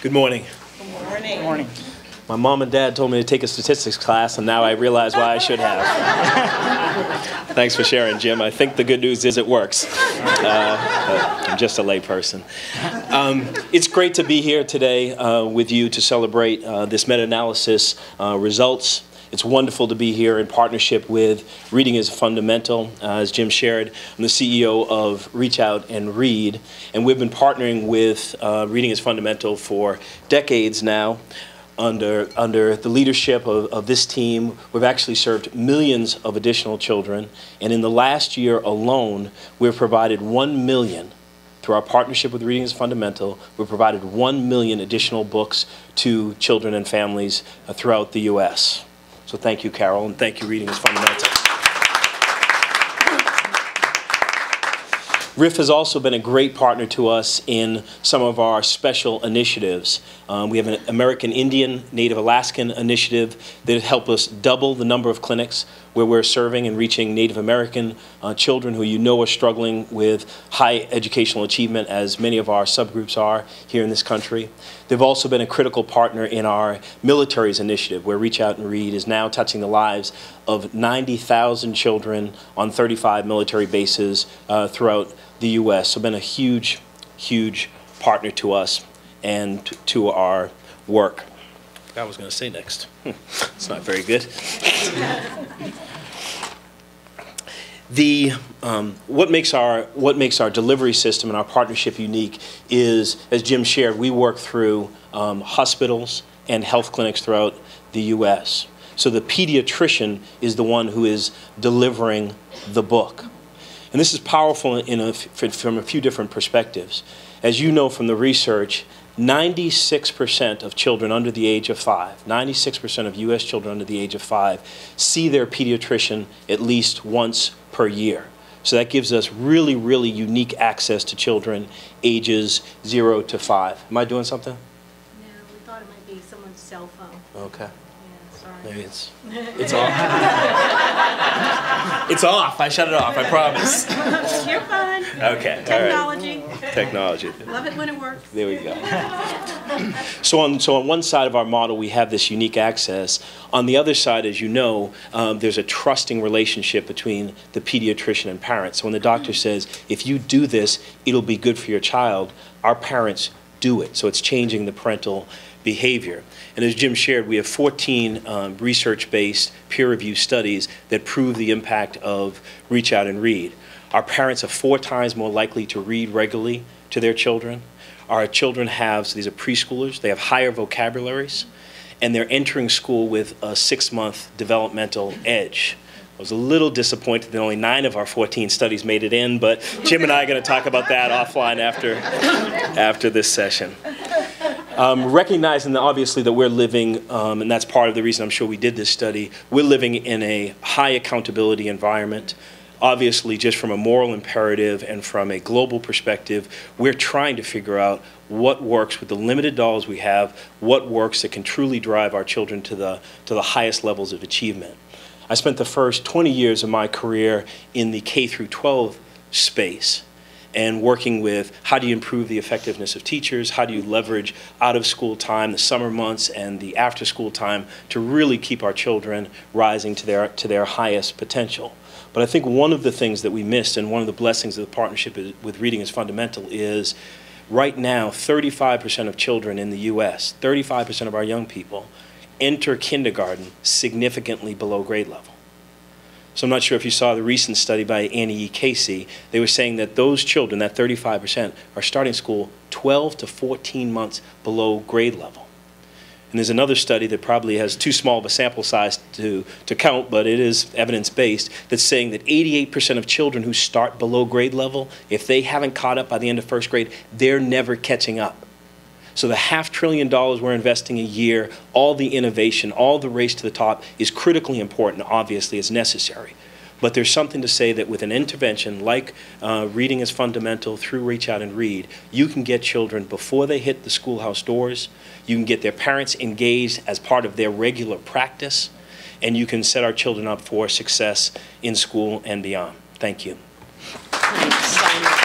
Good morning. Good morning. Good morning. My mom and dad told me to take a statistics class, and now I realize why I should have. Thanks for sharing, Jim. I think the good news is it works. I'm just a lay person. It's great to be here today with you to celebrate this meta-analysis results. It's wonderful to be here in partnership with Reading is Fundamental. As Jim shared, I'm the CEO of Reach Out and Read, and we've been partnering with Reading is Fundamental for decades now. Under the leadership of this team, we've actually served millions of additional children, and in the last year alone, we've provided 1 million, through our partnership with Reading is Fundamental, we've provided 1 million additional books to children and families throughout the U.S. So thank you, Carol, and thank you, Reading is Fundamental. RIF has also been a great partner to us in some of our special initiatives. We have an American Indian, Native Alaskan initiative that helped us double the number of clinics where we're serving and reaching Native American children who you know are struggling with high educational achievement, as many of our subgroups are here in this country. They've also been a critical partner in our military's initiative, where Reach Out and Read is now touching the lives of 90,000 children on 35 military bases throughout the U.S. So been a huge, huge partner to us and to our work. I was going to say next. It's not very good. What makes our delivery system and our partnership unique is, as Jim shared, we work through hospitals and health clinics throughout the U.S. So the pediatrician is the one who is delivering the book. And this is powerful from a few different perspectives. As you know from the research, 96% of children under the age of 5, 96% of U.S. children under the age of 5 see their pediatrician at least once per year. So that gives us really, really unique access to children ages 0 to 5. Am I doing something? No, we thought it might be someone's cell phone. Okay. Yeah, sorry. Maybe it's off. It's off. I shut it off, I promise. You're fine. Okay. Technology. All right. Technology. Love it when it works. There we go. So on one side of our model, we have this unique access. On the other side, as you know, there's a trusting relationship between the pediatrician and parents. So when the doctor says, if you do this, it'll be good for your child, our parents do it. So it's changing the parental behavior. And as Jim shared, we have 14 research-based peer-reviewed studies that prove the impact of Reach Out and Read. Our parents are 4 times more likely to read regularly to their children. Our children have, so these are preschoolers, they have higher vocabularies, and they're entering school with a 6-month developmental edge. I was a little disappointed that only 9 of our 14 studies made it in, but Jim and I are going to talk about that offline after this session. Recognizing that obviously that we're living, and that's part of the reason I'm sure we did this study, we're living in a high accountability environment. Obviously, just from a moral imperative and from a global perspective, we're trying to figure out what works with the limited dollars we have, what works that can truly drive our children to the highest levels of achievement. I spent the first 20 years of my career in the K through 12 space, and working with how do you improve the effectiveness of teachers, how do you leverage out-of-school time, the summer months, and the after-school time to really keep our children rising to their highest potential. But I think one of the things that we missed, and one of the blessings of the partnership with Reading is Fundamental, is right now 35% of children in the U.S., 35% of our young people, enter kindergarten significantly below grade level. So I'm not sure if you saw the recent study by Annie E. Casey. They were saying that those children, that 35%, are starting school 12 to 14 months below grade level. And there's another study that probably has too small of a sample size to count, but it is evidence-based, that's saying that 88% of children who start below grade level, if they haven't caught up by the end of first grade, they're never catching up. So the $500 billion we're investing a year, all the innovation, all the race to the top is critically important. Obviously, it's necessary. But there's something to say that with an intervention like Reading is Fundamental through Reach Out and Read, you can get children before they hit the schoolhouse doors, you can get their parents engaged as part of their regular practice, and you can set our children up for success in school and beyond. Thank you. Thanks, Simon.